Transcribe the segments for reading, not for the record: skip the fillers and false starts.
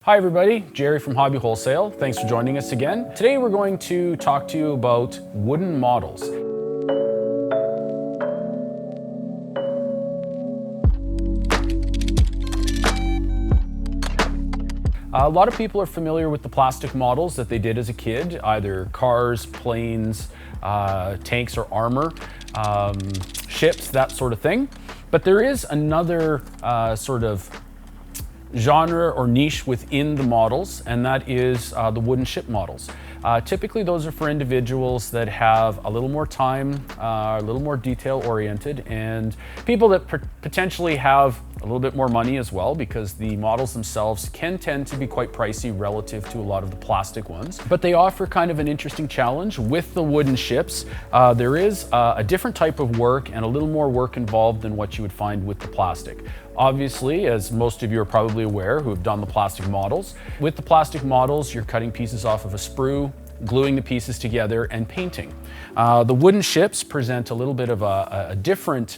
Hi everybody, Jerry from Hobby Wholesale. Thanks for joining us again. Today we're going to talk to you about wooden models. A lot of people are familiar with the plastic models that they did as a kid, either cars, planes, tanks or armor, ships, that sort of thing. But there is another sort of genre or niche within the models, and that is the wooden ship models. Typically those are for individuals that have a little more time, a little more detail oriented, and people that potentially have a little bit more money as well, because the models themselves can tend to be quite pricey relative to a lot of the plastic ones. But they offer kind of an interesting challenge with the wooden ships. There is a different type of work and a little more work involved than what you would find with the plastic. Obviously, as most of you are probably aware who have done the plastic models, with the plastic models, you're cutting pieces off of a sprue, gluing the pieces together and painting. The wooden ships present a little bit of a different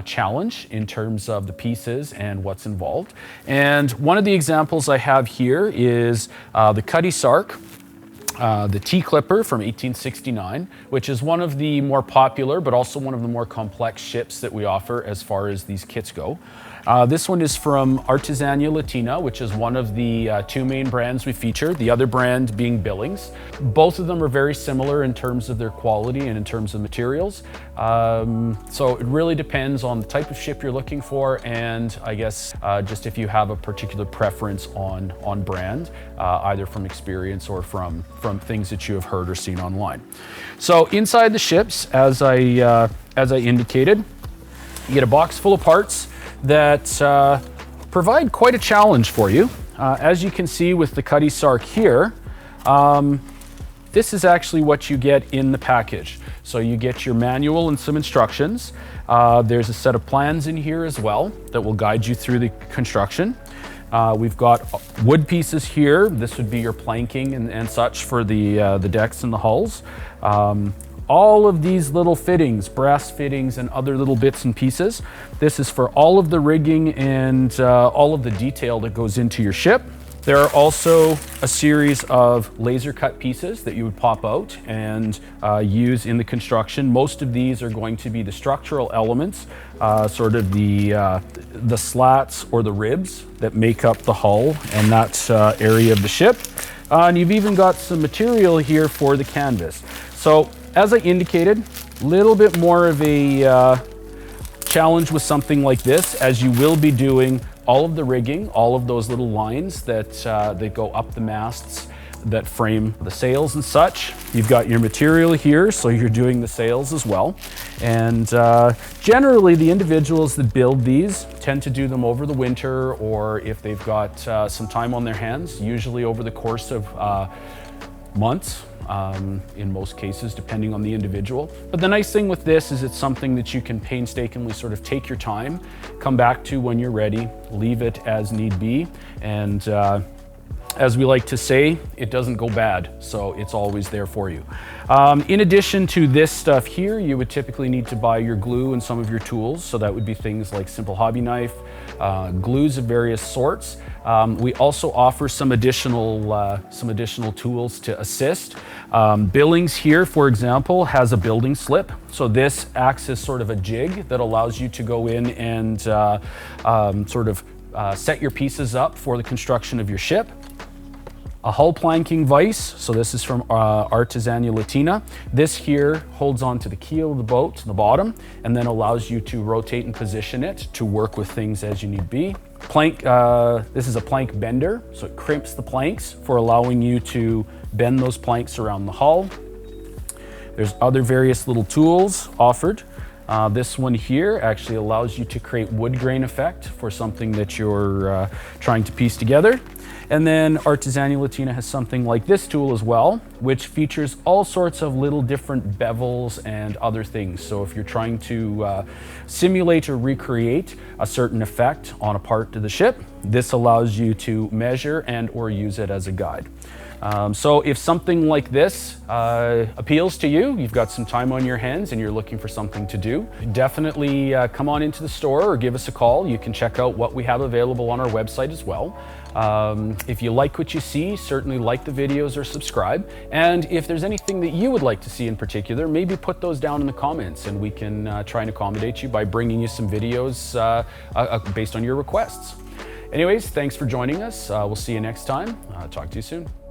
challenge in terms of the pieces and what's involved. And one of the examples I have here is the Cutty Sark, the T-clipper from 1869, which is one of the more popular but also one of the more complex ships that we offer as far as these kits go. This one is from Artesania Latina, which is one of the two main brands we feature, the other brand being Billings. Both of them are very similar in terms of their quality and in terms of materials. So it really depends on the type of ship you're looking for, and I guess just if you have a particular preference on brand, either from experience or from things that you have heard or seen online. So inside the ships, as I indicated, you get a box full of parts that provide quite a challenge for you. As you can see with the Cutty Sark here, this is actually what you get in the package. So you get your manual and some instructions. There's a set of plans in here as well that will guide you through the construction. We've got wood pieces here. This would be your planking and such for the decks and the hulls. All of these little fittings, brass fittings and other little bits and pieces. This is for all of the rigging and all of the detail that goes into your ship. There are also a series of laser cut pieces that you would pop out and use in the construction. Most of these are going to be the structural elements, sort of the slats or the ribs that make up the hull and that area of the ship. And you've even got some material here for the canvas. So as I indicated, a little bit more of a challenge with something like this, as you will be doing all of the rigging, all of those little lines that go up the masts that frame the sails and such. You've got your material here, so you're doing the sails as well. And generally the individuals that build these tend to do them over the winter, or if they've got some time on their hands, usually over the course of months. In most cases, depending on the individual. But the nice thing with this is it's something that you can painstakingly sort of take your time, come back to when you're ready, leave it as need be, and as we like to say, it doesn't go bad, so it's always there for you. In addition to this stuff here, you would typically need to buy your glue and some of your tools, so that would be things like simple hobby knife, glues of various sorts. We also offer some additional tools to assist. Billings here, for example, has a building slip. So this acts as sort of a jig that allows you to go in and set your pieces up for the construction of your ship. A hull planking vise, so this is from Artesania Latina. This here holds on to the keel of the boat, the bottom, and then allows you to rotate and position it to work with things as you need be. Plank, this is a plank bender, so it crimps the planks for allowing you to bend those planks around the hull. There's other various little tools offered. This one here actually allows you to create wood grain effect for something that you're trying to piece together. And then Artesania Latina has something like this tool as well, which features all sorts of little different bevels and other things. So if you're trying to simulate or recreate a certain effect on a part of the ship, this allows you to measure and or use it as a guide. So if something like this appeals to you, you've got some time on your hands and you're looking for something to do, definitely come on into the store or give us a call. You can check out what we have available on our website as well. If you like what you see, certainly like the videos or subscribe. And if there's anything that you would like to see in particular, maybe put those down in the comments and we can try and accommodate you by bringing you some videos based on your requests. Anyways, thanks for joining us. We'll see you next time. Talk to you soon.